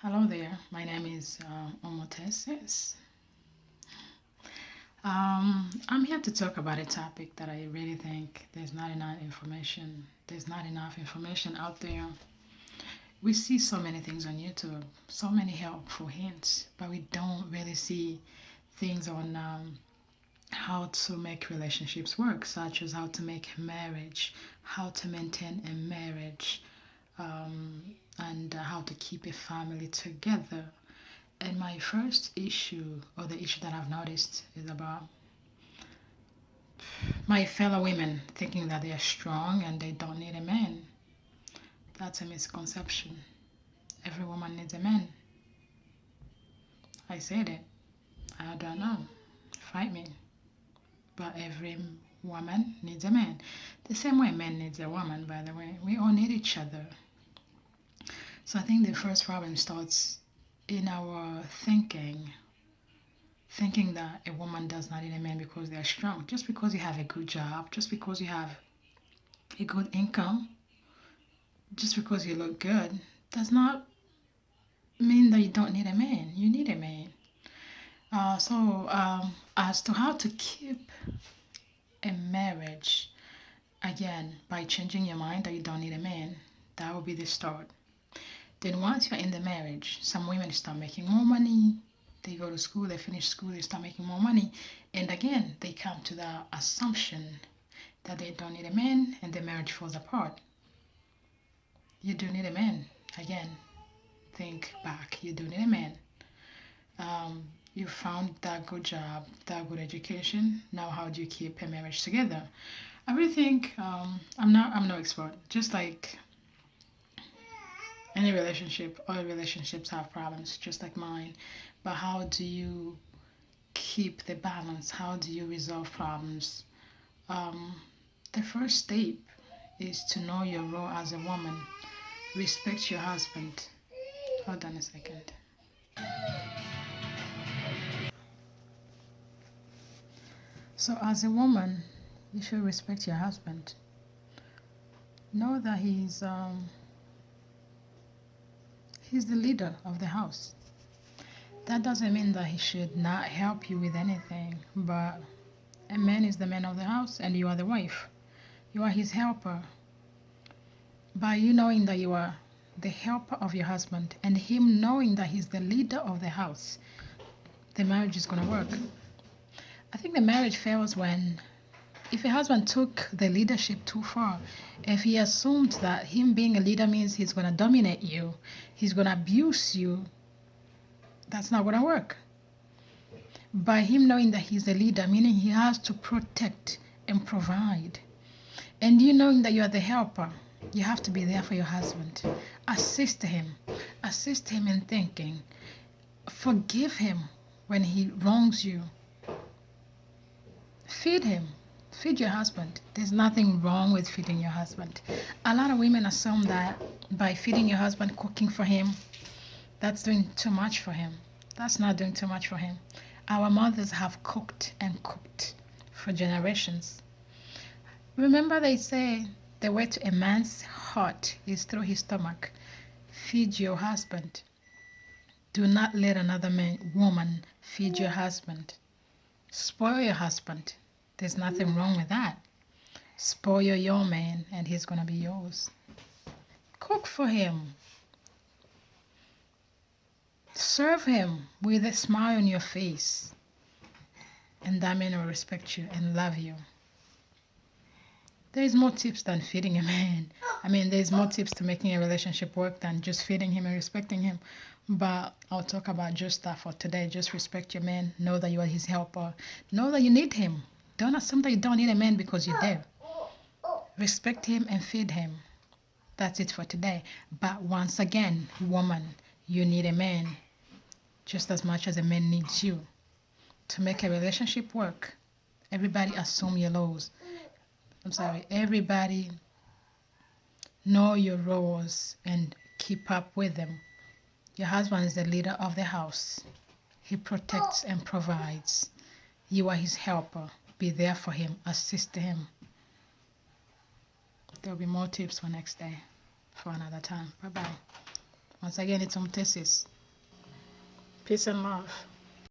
Hello there, my name is Omotesis. I'm here to talk about a topic that I really think there's not enough information out there. We see so many things on YouTube, so many helpful hints, but we don't really see things on how to make relationships work, such as how to make marriage, how to maintain a marriage, and how to keep a family together. And my first issue, or the issue that I've noticed, is about my fellow women thinking that they are strong and they don't need a man. That's a misconception. Every woman needs a man. I said it. I don't know. Fight me. But every woman needs a man. The same way man needs a woman, by the way. We all need each other. So I think the first problem starts in our thinking that a woman does not need a man because they're strong. Just because you have a good job, just because you have a good income, just because you look good, does not mean that you don't need a man. You need a man. As to how to keep a marriage, again, by changing your mind that you don't need a man, that will be the start. Then once you're in the marriage, some women start making more money. They go to school, they finish school, they start making more money. And again, they come to the assumption that they don't need a man and the marriage falls apart. You do need a man. Again, think back. You do need a man. You found that good job, that good education. Now, how do you keep a marriage together? I really think I'm no expert. Just like any relationship, all relationships have problems, just like mine. But how do you keep the balance? How do you resolve problems? Um, the first step is to know your role as a woman. Respect your husband. Hold on a second. So, as a woman, you should respect your husband. Know that he's the leader of the house. That doesn't mean that he should not help you with anything, but a man is the man of the house and you are the wife. You are his helper. By you knowing that you are the helper of your husband and him knowing that he's the leader of the house, the marriage is going to work. I think the marriage fails when if a husband took the leadership too far, if he assumed that him being a leader means he's going to dominate you, he's going to abuse you, that's not going to work. By him knowing that he's a leader, meaning he has to protect and provide, and you knowing that you are the helper, you have to be there for your husband. Assist him. Assist him in thinking. Forgive him when he wrongs you. Feed him. Feed your husband. There's nothing wrong with feeding your husband. A lot of women assume that by feeding your husband, cooking for him, that's doing too much for him. That's not doing too much for him. Our mothers have cooked and cooked for generations. Remember, they say the way to a man's heart is through his stomach. Feed your husband. Do not let another woman feed your husband. Spoil your husband. There's nothing wrong with that. Spoil your man and he's going to be yours. Cook for him. Serve him with a smile on your face. And that man will respect you and love you. There's more tips than feeding a man. There's more tips to making a relationship work than just feeding him and respecting him. But I'll talk about just that for today. Just respect your man. Know that you are his helper. Know that you need him. Don't assume that you don't need a man because you're there. Respect him and feed him. That's it for today. But once again, woman, you need a man just as much as a man needs you. To make a relationship work, everybody assume your roles. Everybody know your roles and keep up with them. Your husband is the leader of the house. He protects and provides. You are his helper. Be there for him. Assist him. There will be more tips for next day, for another time. Bye-bye. Once again, it's on thesis. Peace and love.